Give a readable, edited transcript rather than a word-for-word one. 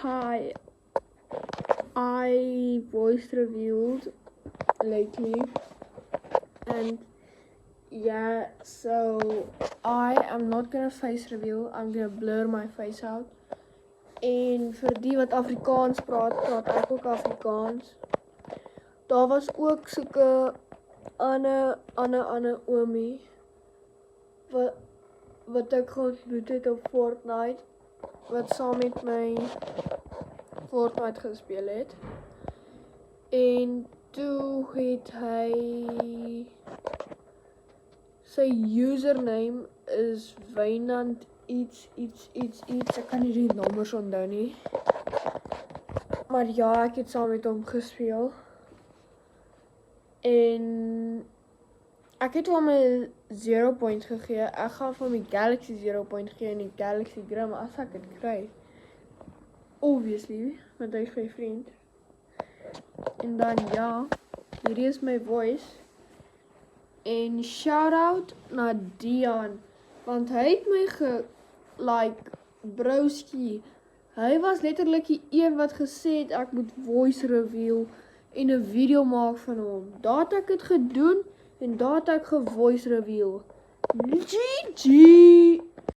Hi, I voice revealed lately, and yeah, so I am not gonna face reveal, I'm gonna blur my face out. En vir die wat Afrikaans praat, praat ek ook Afrikaans. Daar was ook soeke ander oomie wat ek ontmoet het op Fortnite, wat saam met my Fortnite gespeel het. En toe het hy, sy username is Wynand iets, ek kan nie die nommers onthou nie. Maar ja, ek het saam met hom gespeel. En ek het hom 'n 0 point gegee. Ek gaan vir hom die Galaxy 0 point gee en die Galaxy Grim as ek dit kry. Obviously, want hy is my vriend. En dan ja, hierdie is my voice. En shout out na Dion, want hy het my broski, hy was letterlik die een wat gesê het ek moet voice reveal en 'n video maak van hom. Daar het ek dit gedoen en daar het ek gevoice reveal. GG!